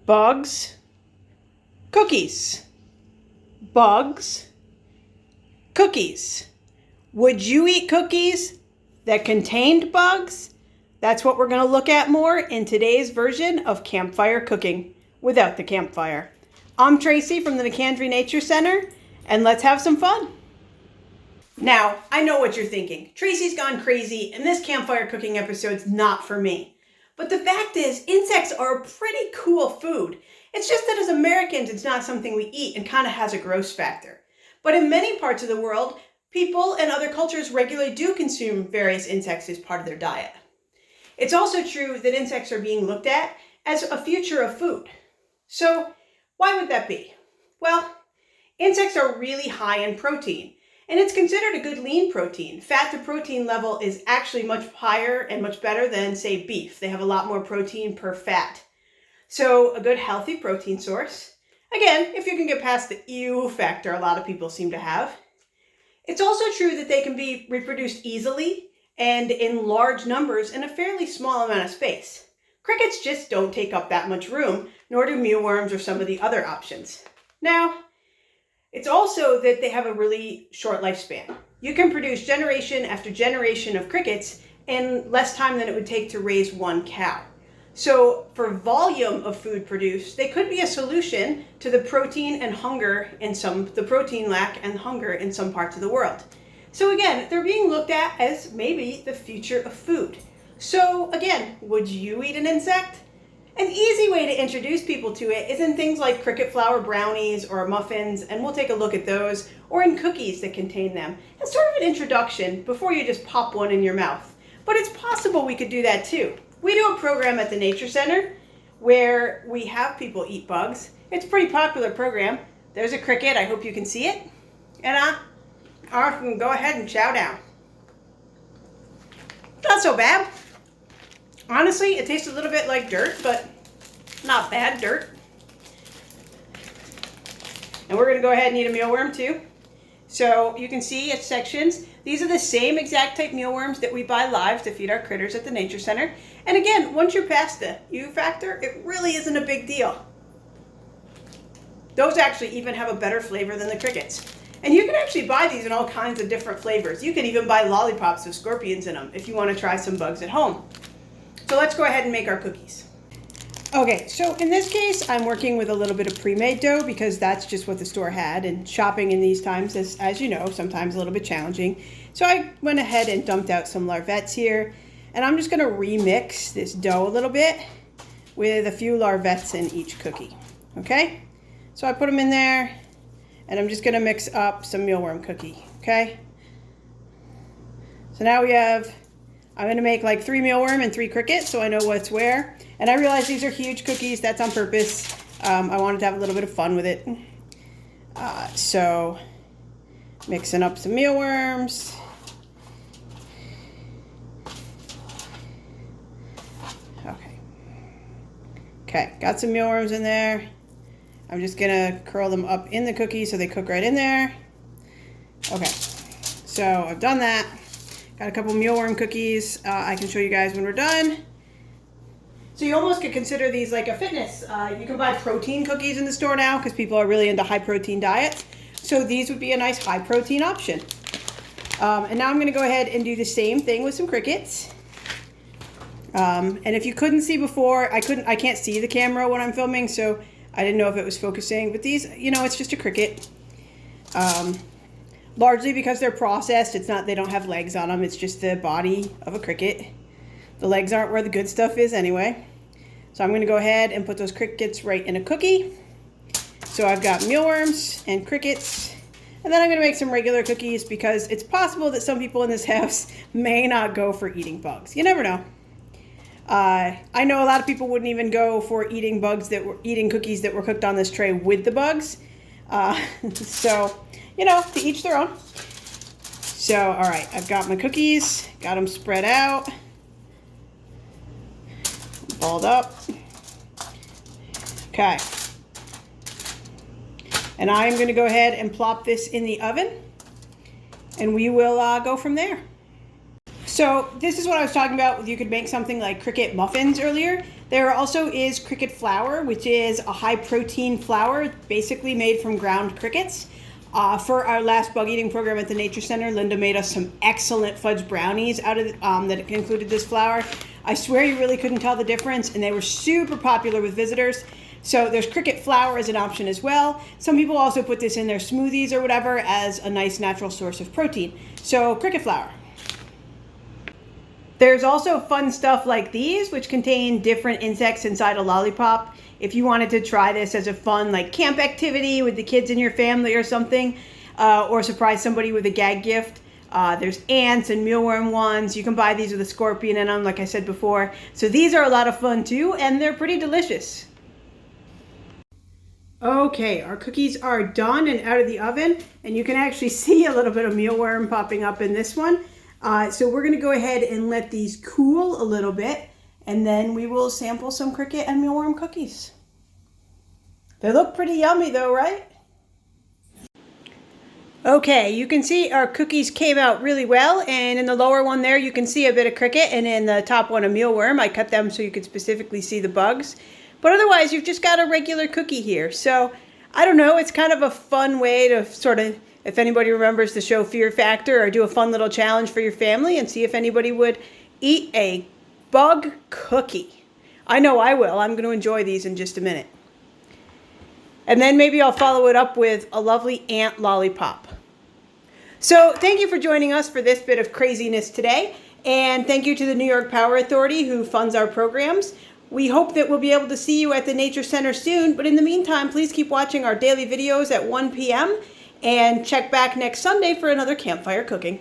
Bugs, cookies. Bugs, cookies. Would you eat cookies that contained bugs? That's what we're going to look at more in today's version of Campfire Cooking without the campfire. I'm Tracy from the Nicandry Nature Center, and let's have some fun. Now, I know what you're thinking. Tracy's gone crazy, and this campfire cooking episode's not for me. But the fact is, insects are a pretty cool food. It's just that as Americans, it's not something we eat and kind of has a gross factor. But in many parts of the world, people and other cultures regularly do consume various insects as part of their diet. It's also true that insects are being looked at as a future of food. So why would that be? Well, insects are really high in protein, and it's considered a good lean protein. Fat to protein level is actually much higher and much better than, say, beef. They have a lot more protein per fat. So a good healthy protein source. Again, if you can get past the ew factor a lot of people seem to have. It's also true that they can be reproduced easily and in large numbers in a fairly small amount of space. Crickets just don't take up that much room, nor do mealworms or some of the other options. Now, it's also that they have a really short lifespan. You can produce generation after generation of crickets in less time than it would take to raise one cow. So for volume of food produced, they could be a solution to the protein and hunger in the protein lack and hunger in some parts of the world. So again, they're being looked at as maybe the future of food. So again, would you eat an insect? An easy way to introduce people to it is in things like cricket flour brownies or muffins, and we'll take a look at those, or in cookies that contain them. It's sort of an introduction before you just pop one in your mouth. But it's possible we could do that too. We do a program at the Nature Center where we have people eat bugs. It's a pretty popular program. There's a cricket, I hope you can see it. And I can go ahead and chow down. Not so bad. Honestly, it tastes a little bit like dirt, but not bad dirt. And we're going to go ahead and eat a mealworm too. So you can see it's sections. These are the same exact type mealworms that we buy live to feed our critters at the Nature Center. And again, once you're past the ew factor, it really isn't a big deal. Those actually even have a better flavor than the crickets. And you can actually buy these in all kinds of different flavors. You can even buy lollipops with scorpions in them if you want to try some bugs at home. So let's go ahead and make our cookies. Okay, so in this case, I'm working with a little bit of pre-made dough because that's just what the store had, and shopping in these times is, as you know, sometimes a little bit challenging. So I went ahead and dumped out some larvettes here, and I'm just gonna remix this dough a little bit with a few larvettes in each cookie, okay? So I put them in there, and I'm just gonna mix up some mealworm cookie, okay? So now we have, I'm going to make like 3 mealworm and 3 cricket so I know what's where. And I realize these are huge cookies. That's on purpose. I wanted to have a little bit of fun with it. So mixing up some mealworms. Okay, got some mealworms in there. I'm just going to curl them up in the cookie so they cook right in there. Okay, so I've done that. Got a couple mealworm cookies. I can show you guys when we're done. So you almost could consider these like a fitness. You can buy protein cookies in the store now because people are really into high protein diets. So these would be a nice high protein option. And now I'm going to go ahead and do the same thing with some crickets. And if you couldn't see before, I can't see the camera when I'm filming, so I didn't know if it was focusing. But these, you know, it's just a cricket. Largely because they're processed. They don't have legs on them. It's just the body of a cricket. The legs aren't where the good stuff is anyway. So I'm going to go ahead and put those crickets right in a cookie. So I've got mealworms and crickets. And then I'm going to make some regular cookies because it's possible that some people in this house may not go for eating bugs. You never know. I know a lot of people wouldn't even go for eating cookies that were cooked on this tray with the bugs. So, you know, to each their own. So, all right, I've got my cookies, got them spread out, balled up. Okay. And I'm going to go ahead and plop this in the oven, and we will go from there. So this is what I was talking about. You could make something like cricket muffins earlier. There also is cricket flour, which is a high protein flour, basically made from ground crickets. For our last bug eating program at the Nature Center, Linda made us some excellent fudge brownies out of that included this flour. I swear you really couldn't tell the difference, and they were super popular with visitors. So there's cricket flour as an option as well. Some people also put this in their smoothies or whatever as a nice natural source of protein. So cricket flour. There's also fun stuff like these, which contain different insects inside a lollipop. If you wanted to try this as a fun like camp activity with the kids in your family or something, or surprise somebody with a gag gift, there's ants and mealworm ones. You can buy these with a scorpion in them, like I said before. So these are a lot of fun too, and they're pretty delicious. Okay, our cookies are done and out of the oven, and you can actually see a little bit of mealworm popping up in this one. So we're going to go ahead and let these cool a little bit, and then we will sample some cricket and mealworm cookies. They look pretty yummy though, right? Okay, you can see our cookies came out really well, and in the lower one there you can see a bit of cricket, and in the top one a mealworm. I cut them so you could specifically see the bugs. But otherwise, you've just got a regular cookie here. So, I don't know, it's kind of a fun way to sort of, if anybody remembers the show Fear Factor, or do a fun little challenge for your family and see if anybody would eat a bug cookie. I know I will. I'm going to enjoy these in just a minute. And then maybe I'll follow it up with a lovely ant lollipop. So, thank you for joining us for this bit of craziness today. And thank you to the New York Power Authority who funds our programs. We hope that we'll be able to see you at the Nature Center soon, but in the meantime, please keep watching our daily videos at 1 p.m. and check back next Sunday for another campfire cooking.